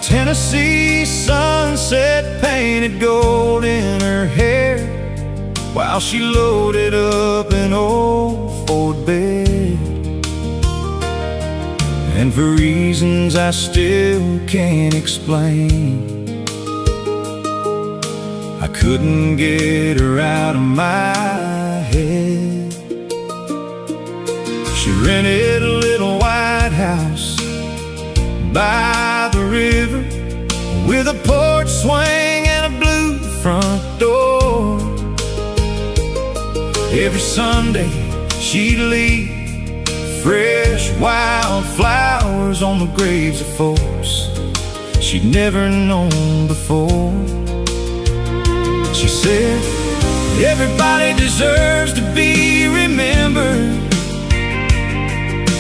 Tennessee sunset painted gold in her hair, while she loaded up an old Ford bed. And for reasons I still can't explain, I couldn't get her out of my head. She rented a little white house by the river, with a porch swing and a blue front door. Every Sunday she'd leave fresh wildflowers on the graves of folks she'd never known before. She said, everybody deserves to be remembered,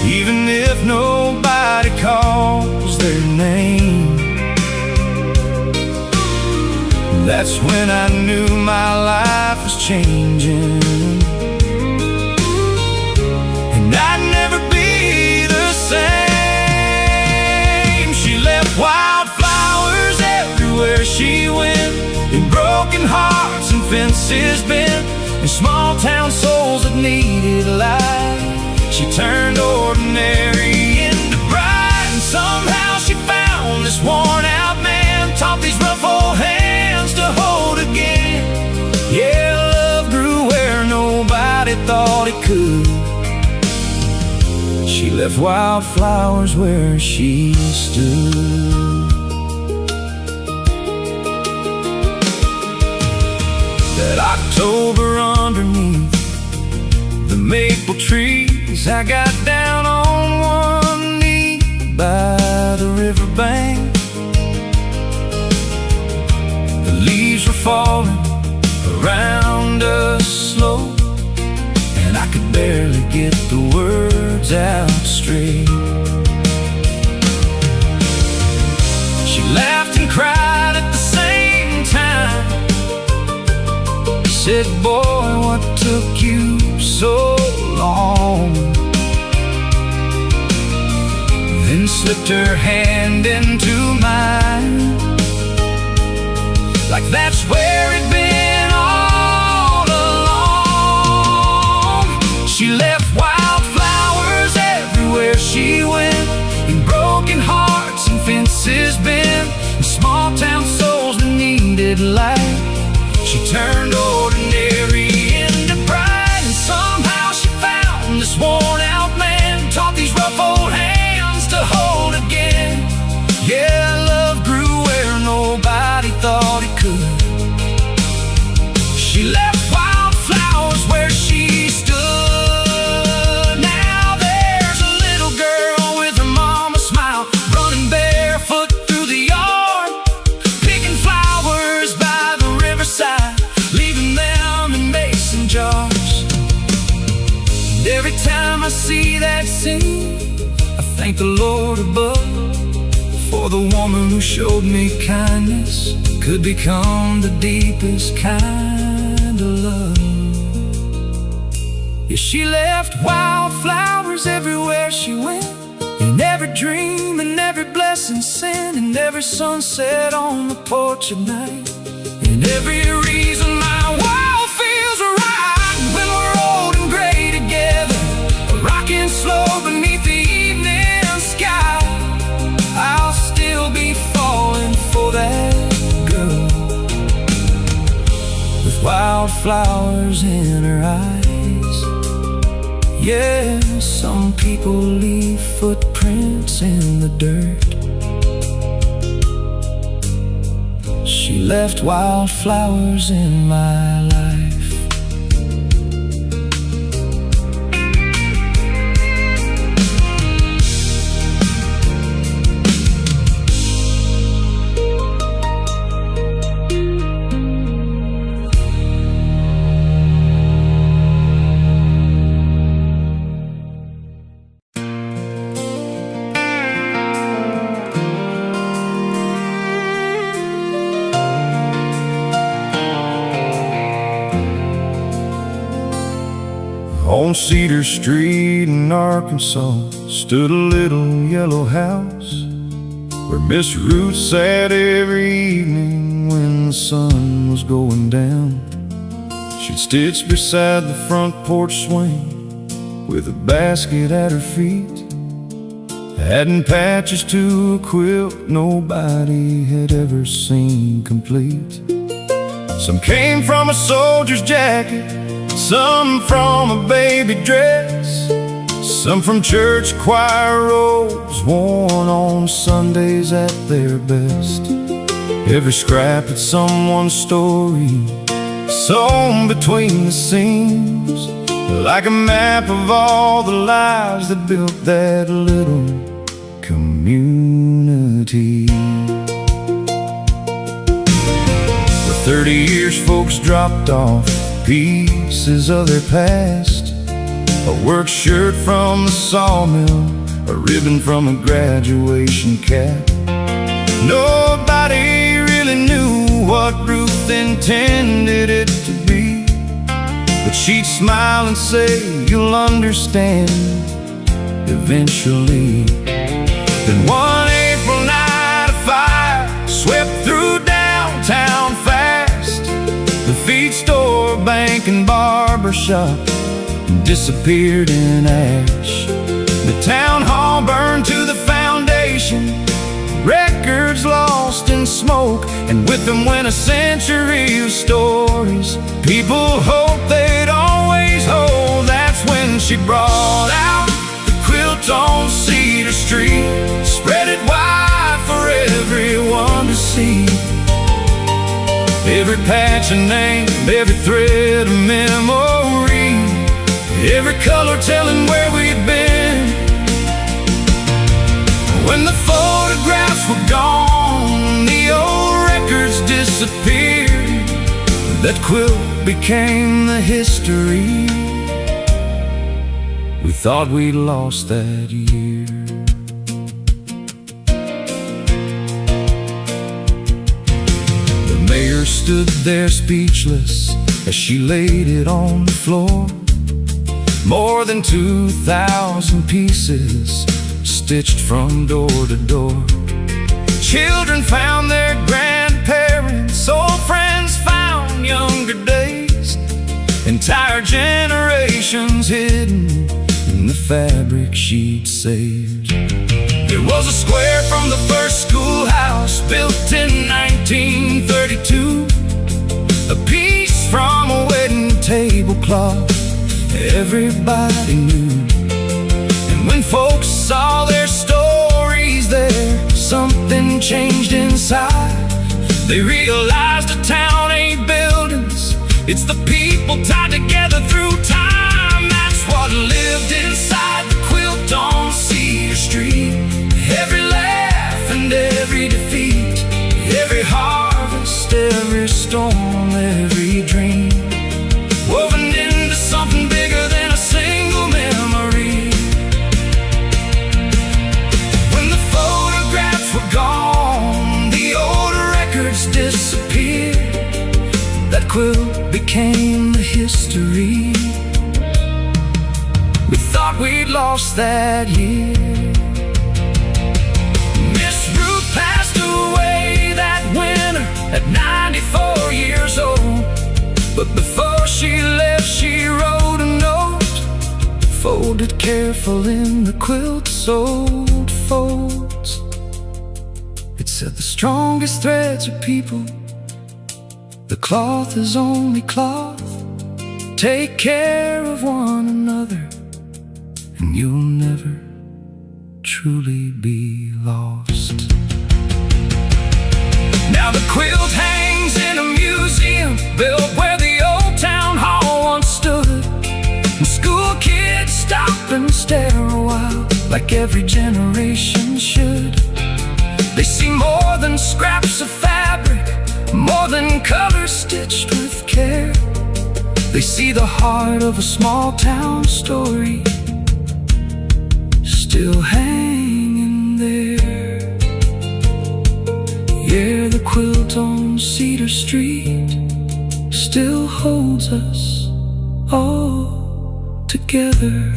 even if nobody calls their name. That's when I knew my life was changing, and I'd never be the same. She left wildflowers everywhere she went, in broken hearts and fences bent, and small town souls that needed light. She turned ordinary into bright, and somehow she found this worn out man, taught these rough old hands to hold again. Yeah, love grew where nobody thought it could. She left wildflowers where she stood. That October underneath the maple trees, I got down on one knee by the riverbank. The leaves were falling around us slow, and I could barely get the words out straight. She laughed and cried at the same time, said, boy, what took you so long? Then slipped her hand into mine, like that's where it'd been all along. She left wildflowers everywhere she went, in broken hearts and fences bent, and small town souls that needed light. She turned ordinary into bright, and somehow she found this worn out man, taught these rough old hands to hold again. Yeah, love grew where nobody thought it could. She left wildflowers where she stood. Now there's a little girl with her mama's smile, running barefoot through the yard, picking flowers by the riverside, leaving them in mason jars. And every time I see that scene, I thank the Lord above for the woman who showed me kindness could become the deepest kind of love. Yeah, she left wildflowers everywhere she went, in every dream and every blessing sent, in every sunset on the porch at night, in every reason my world feels right. When we're old and gray together, rocking slow beneath the evening sky, I'll still be falling for that girl, with wildflowers in her eyes. Yeah, some people leave footprints in the dirt. She left wildflowers in my life. On Cedar Street in Arkansas stood a little yellow house where Miss Ruth sat every evening when the sun was going down. She'd stitch beside the front porch swing with a basket at her feet, adding patches to a quilt nobody had ever seen complete. Some came from a soldier's jacket, some from a baby dress, some from church choir robes worn on Sundays at their best. Every scrap had someone's story sewn between the seams, like a map of all the lives that built that little community. For 30 years folks dropped off pieces of their past, a work shirt from the sawmill, a ribbon from a graduation cap. Nobody really knew what Ruth intended it to be, but she'd smile and say, "You'll understand eventually." Then one April night, a fire swept through downtown fast. The feed store, bank, and barber shop disappeared in ash. The town hall burned to the foundation, records lost in smoke, and with them went a century of stories people hoped they'd always hold. That's when she brought out the quilt on Cedar Street, spread it wide for everyone to see. Every patch a name, every thread a memory, every color telling where we'd been. When the photographs were gone, the old records disappeared, that quilt became the history we thought we'd lost that year. The mayor stood there speechless as she laid it on the floor. More than 2,000 pieces stitched from door to door. Children found their grandparents, old friends found younger days, entire generations hidden in the fabric she'd saved. There was a square from the first schoolhouse built in 1932, a piece from a wedding tablecloth everybody knew. And when folks saw their stories there, something changed inside. They realized a town ain't buildings, it's the people tied together through time. That's what lived inside the quilt on Cedar Street. Every laugh and every defeat, every harvest, every storm, every dream, woven into something bigger than a single memory. When the photographs were gone, the old records disappeared, that quilt became the history we thought we'd lost that year. Miss Ruth passed away that winter at 94 years old, but before she left she wrote a note, folded careful in the quilt's old folds. It said, "The strongest threads are people, the cloth is only cloth. Take care of one another, and you'll never truly be lost." Now the quilt hangs in a museum built where the old town hall once stood, and school kids stop and stare a while, like every generation should. They see more than scraps of fabric, more than colors stitched with care. They see the heart of a small town story still hanging there. Yeah, the quilt on Cedar Street still holds us all together.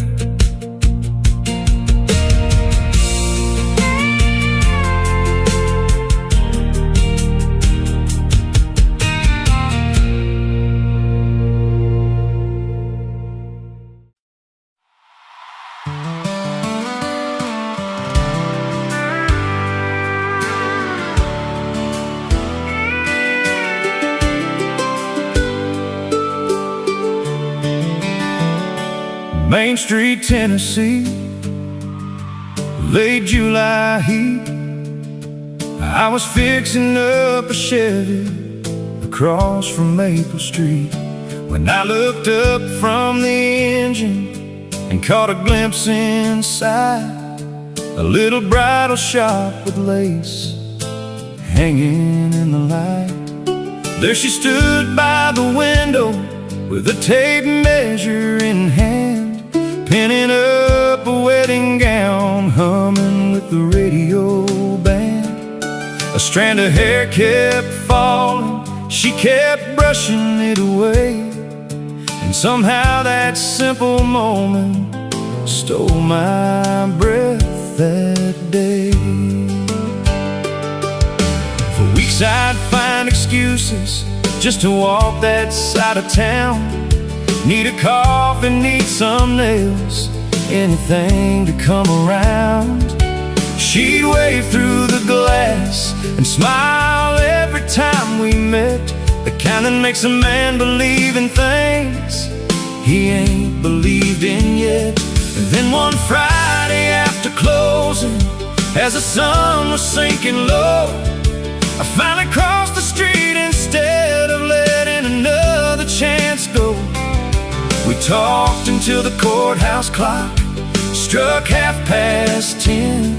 Main Street, Tennessee, late July heat. I was fixing up a Chevy across from Maple Street when I looked up from the engine and caught a glimpse inside a little bridal shop with lace hanging in the light. There she stood by the window with a tape measure in hand, pinning up a wedding gown, humming with the radio band. A strand of hair kept falling, she kept brushing it away, and somehow that simple moment stole my breath that day. For weeks I'd find excuses just to walk that side of town. Need a coffee, need some nails, anything to come around. She'd wave through the glass and smile every time we met, the kind that makes a man believe in things he ain't believed in yet. And then one Friday after closing, as the sun was sinking low, I finally crossed the street instead of letting another chance go. We talked until the courthouse clock struck 10:30,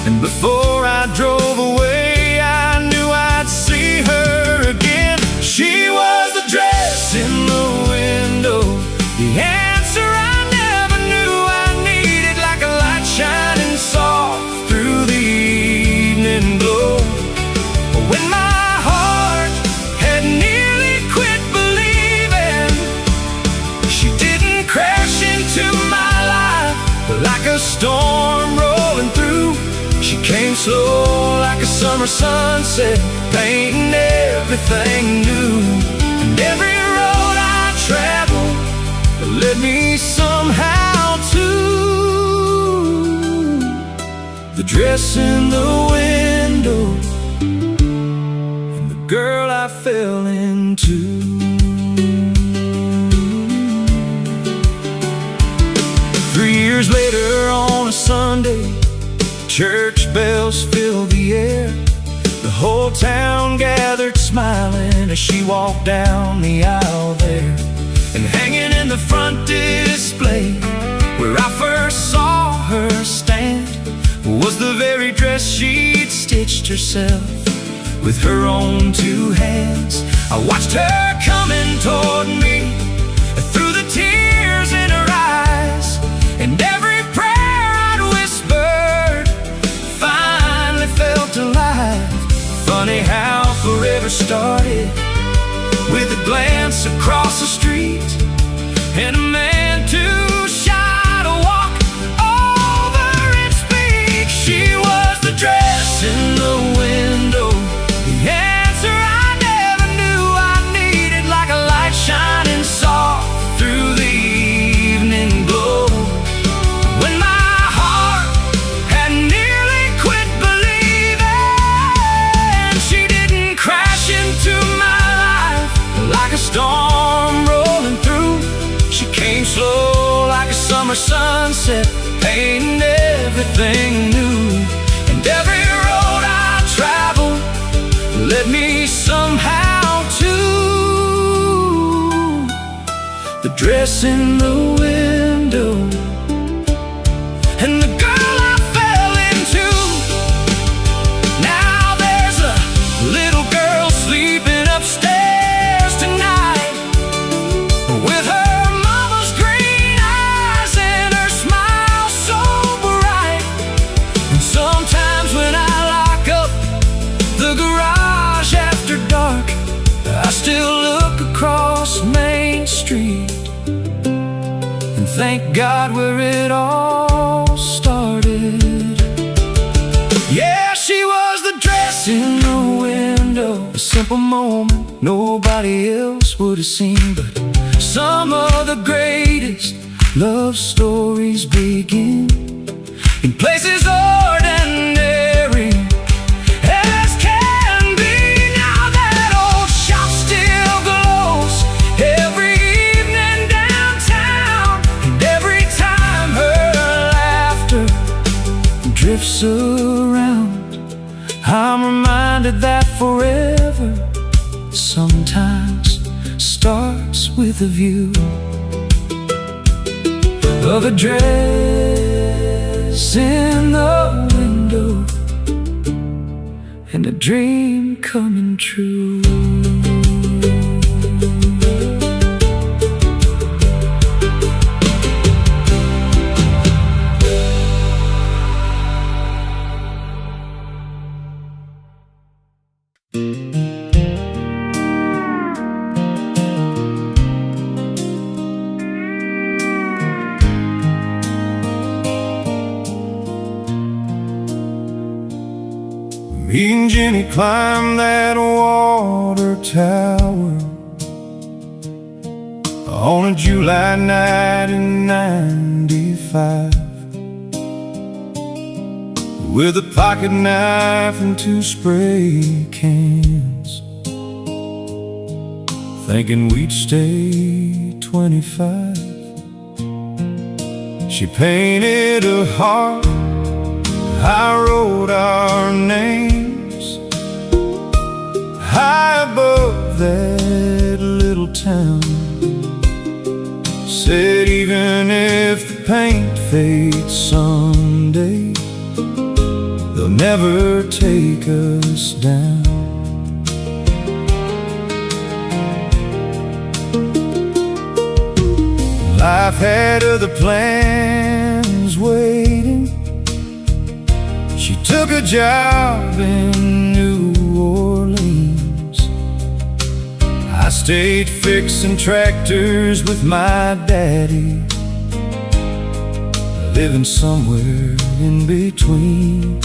and before I drove away, I knew I'd see her again. She was the dress in the window, the answer I never knew I needed, like a light shining soft through the evening glow. When my heart had nearly quit believing, she didn't crash into my life like a storm rolling through. She came slow like a summer sunset, painting everything new. And every road I traveled led me somehow to the dress in the window and the girl I fell into. 3 years later on a Sunday, church bells filled the air. The whole town gathered smiling as she walked down the aisle there. And hanging in the front display, where I first saw her stand, was the very dress she'd stitched herself with her own two hands. I watched her coming toward me through the tears in her eyes, and every prayer I'd whispered finally fell to life. Funny how forever started with a glance across the street and a man too shy to walk over and speak. She was the dress in the window, the answer I never knew I needed, like a light shining soft through the evening glow. When my heart had nearly quit believing, she didn't crash into my life like a storm rolling through. She came slow like a summer sunset, painting everything new. And every road I traveled led me somehow to the dress in the window and the girl I fell into. Now there's a little girl sleeping upstairs tonight, with her mama's green eyes and her smile so bright. And sometimes when I lock up the garage after dark, I still look across Main Street and thank God where it all started. Yeah, she was the dress in the window, a simple moment nobody else would have seen. But some of the greatest love stories begin in places ordinary as can be. Now that old shop still glows every evening downtown, and every I'm reminded that forever sometimes starts with a view of a dress in the window and a dream coming true. Me and Jenny climbed that water tower on a July night in '95, with a pocket knife and 2 spray cans, thinking we'd stay 25. She painted a heart, I wrote our names high above that little town. Said even if the paint fades someday, they'll never take us down. Life had other plans waiting. She took a job in New Orleans. I stayed fixing tractors with my daddy, living somewhere in between.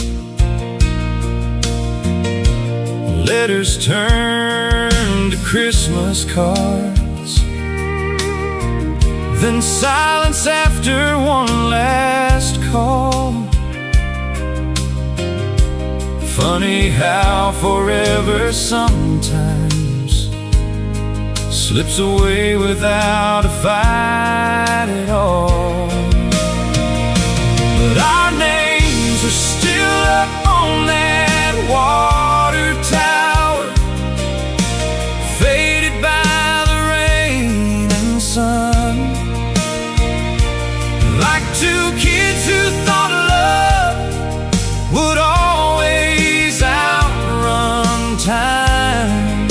Letters turned to Christmas cards, then silence after one last call. Funny how forever sometimes slips away without a fight at all. But our names are still up on that water tower, faded by the rain and sun, like 2 kids who thought love would always outrun time.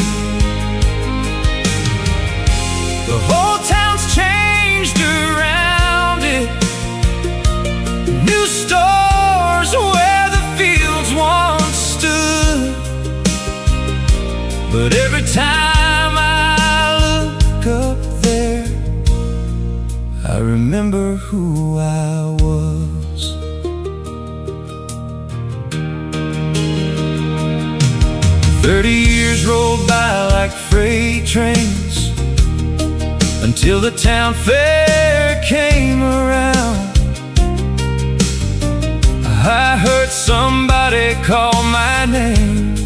The whole town's changed around it, new stores where the fields once stood. But every time I look up there, I remember who I was. 30 years rolled by like freight trains, until the town fair came around. I heard somebody call my name,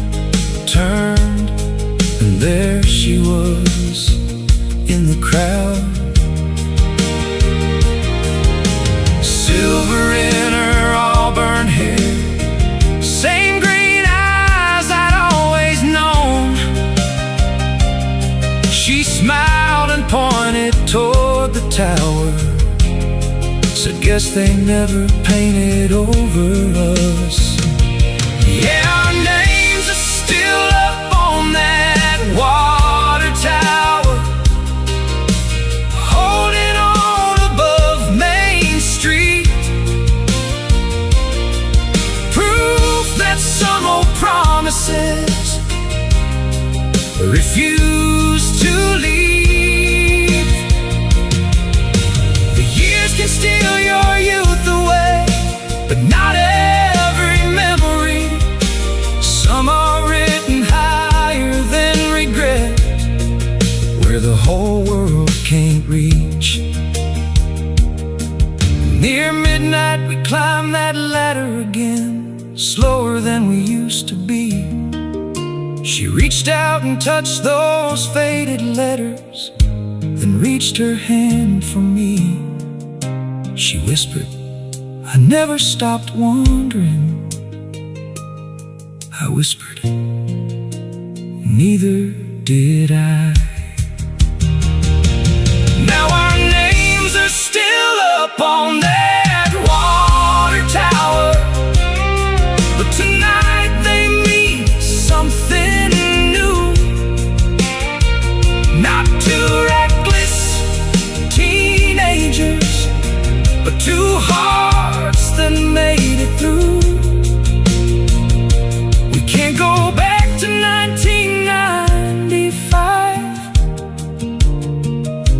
turned, and there she was in the crowd. Silver in her auburn hair, same green eyes I'd always known. She smiled and pointed toward the tower, said, guess they never painted over us. Yeah, our names are still up on that water tower, holding on above Main Street. Proof that some old promises refuse to leave. The years can steal your youth away, but not every memory. Some are written higher than regret, where the whole world can't reach. Near midnight we climb that ladder again, slower than we used to be. She reached out and touched those faded letters, then reached her hand for me. She whispered, I never stopped wondering. I whispered, neither did I. Now our names are still up on that water tower, but tonight they mean something new. Not two reckless teenagers, but two hearts that made it through. We can't go back to 1995,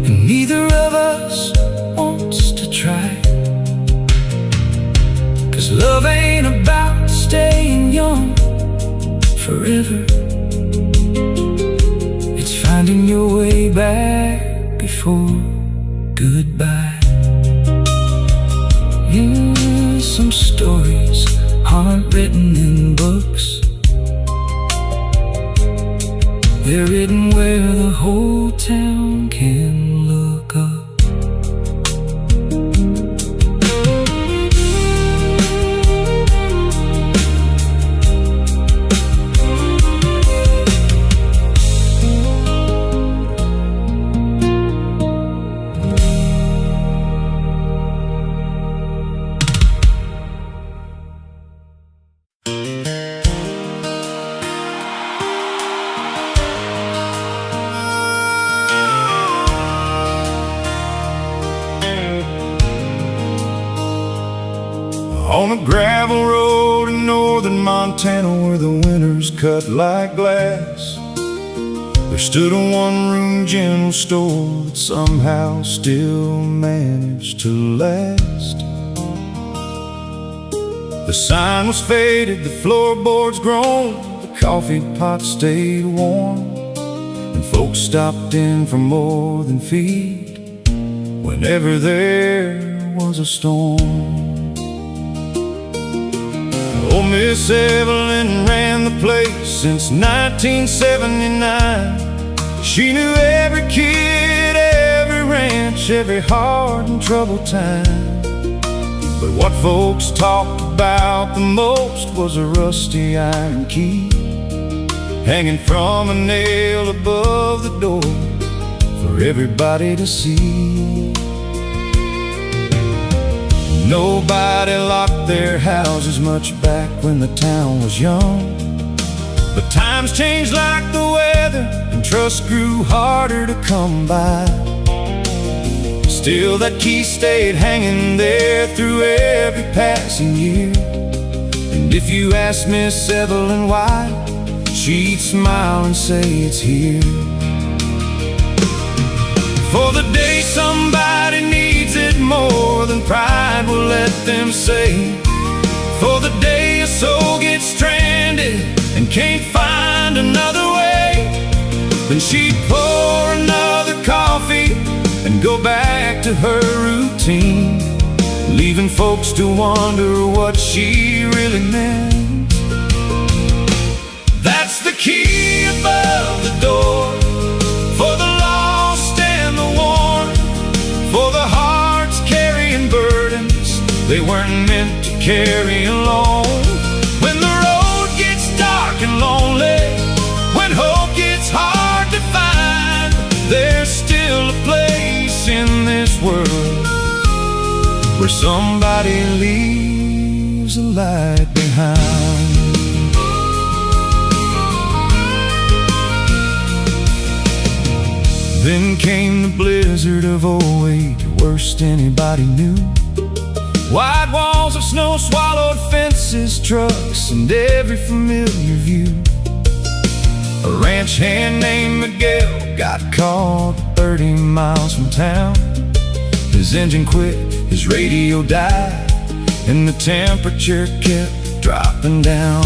and neither of us wants to try. 'Cause love ain't about staying young forever. It's finding your way back before goodbye. Yeah, some stories aren't written in books. They're written where the whole town can look up. On a gravel road in northern Montana where the winters cut like glass, there stood a one-room general store that somehow still managed to last. The sign was faded, the floorboards grown, the coffee pot stayed warm, and folks stopped in for more than feed whenever there was a storm. Old Miss Evelyn ran the place since 1979. She knew every kid, every ranch, every hard and troubled time. But what folks talked about the most was a rusty iron key hanging from a nail above the door for everybody to see. Nobody locked their houses much back when the town was young, but times changed like the weather, and trust grew harder to come by. Still that key stayed hanging there through every passing year, and if you asked Miss Evelyn why, she'd smile and say it's here. For the day somebody needs it more than pride will let them say. For the day a soul gets stranded and can't find another way, then she'd pour another coffee and go back to her routine, leaving folks to wonder what she really meant. That's the key above the door, for the lost and the worn, for the hearts carrying burdens they weren't meant to carry alone. When the road gets dark and lonely, when hope gets hard to find, there's still a place in this world where somebody leaves a light behind. Then came the blizzard of '08, the worst anybody knew. Wide walls of snow swallowed fences, trucks, and every familiar view. A ranch hand named Miguel got caught 30 miles from town. His engine quit, his radio died, and the temperature kept dropping down.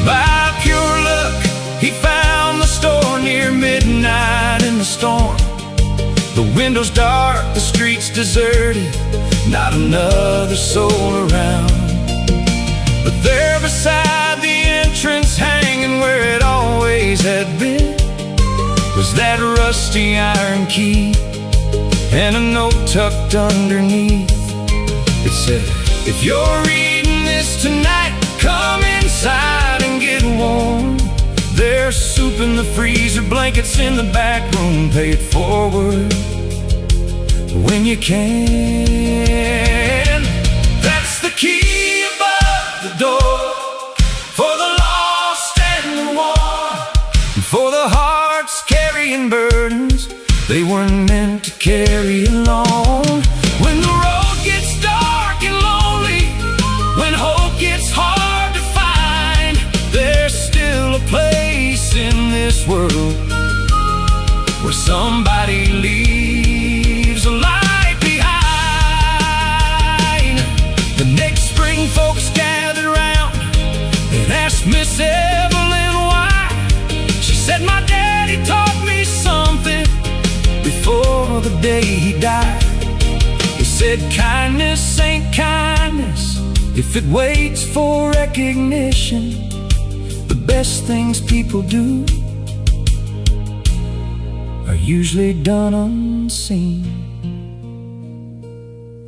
By pure luck, he found the store near midnight in the storm. The windows dark, the streets deserted, not another soul around. But there beside the entrance, hanging where it always had been, was that rusty iron key and a note tucked underneath. It said, if you're reading this tonight, come blankets in the back room, pay it forward when you can. That's the key above the door, for the lost and the worn, for the hearts carrying burdens they weren't meant to carry alone. When the road gets dark and lonely, when hope gets hard to find, there's still a place in this world where somebody leaves a light behind. The next spring folks gathered around and asked Miss Evelyn why. She said, my daddy taught me something before the day he died. He said, kindness ain't kindness if it waits for recognition. The best things people do are usually done unseen.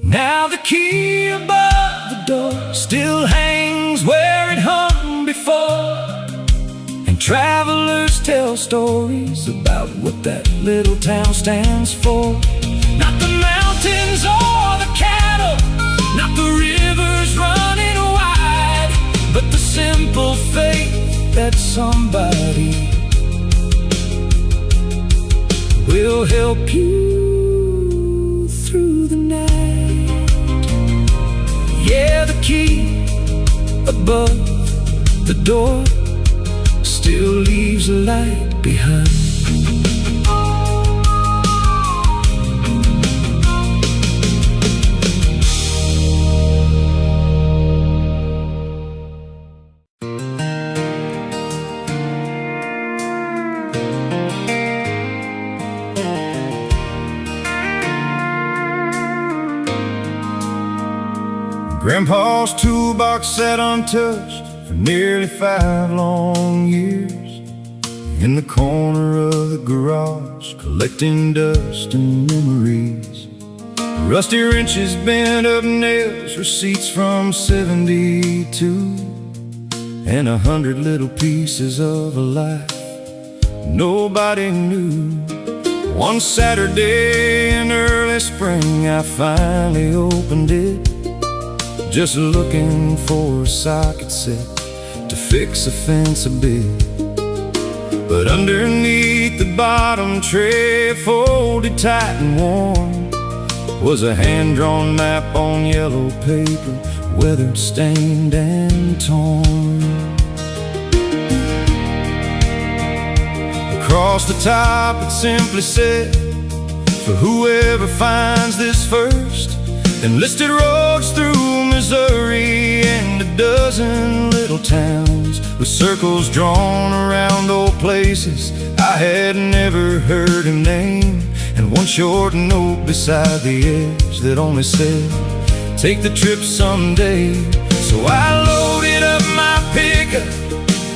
Now the key above the door still hangs where it hung before, and travelers tell stories about what that little town stands for. Not the mountains or the cattle, not the rivers running wide, but the simple faith that somebody will help you through the night. Yeah, the key above the door still leaves a light behind. Grandpa's toolbox sat untouched for nearly 5 long years in the corner of the garage, collecting dust and memories. Rusty wrenches, bent up nails, receipts from '72, and 100 little pieces of a life nobody knew. One Saturday in early spring, I finally opened it, just looking for a socket set to fix a fence a bit. But underneath the bottom tray, folded tight and warm, was a hand-drawn map on yellow paper, weathered, stained, and torn. Across the top it simply said, for whoever finds this first, and listed roads through Missouri and a dozen little towns, with circles drawn around old places I had never heard him name, and one short note beside the edge that only said, take the trip someday. So I loaded up my pickup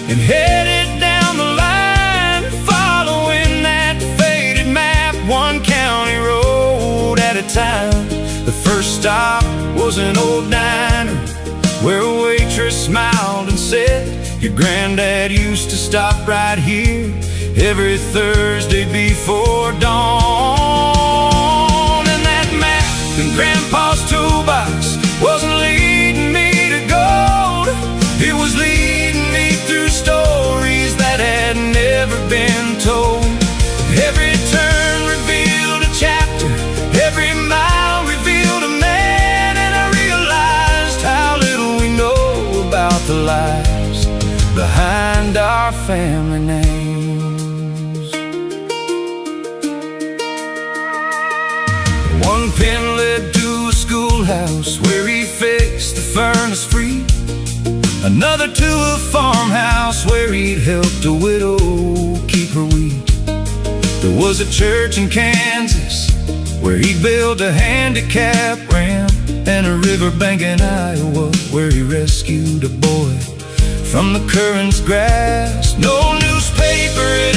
and headed down the line, following that faded map, one county road at a time. The first stop was an old diner where a waitress smiled and said, your granddad used to stop right here every Thursday before dawn. And that map in Grandpa's toolbox wasn't leading me to gold, it was leading me through stories that had never been told. Every turn revealed a chapter, every mile revealed a man, and I realized how little we know about the lives behind our family names. One pin led to a schoolhouse where he fixed the furnace free, another to a farmhouse where he'd helped a widow keep her wheat. There was a church in Kansas where he built a handicap ramp, and a riverbank in Iowa where he rescued a boy from the current's grasp. No newspaper had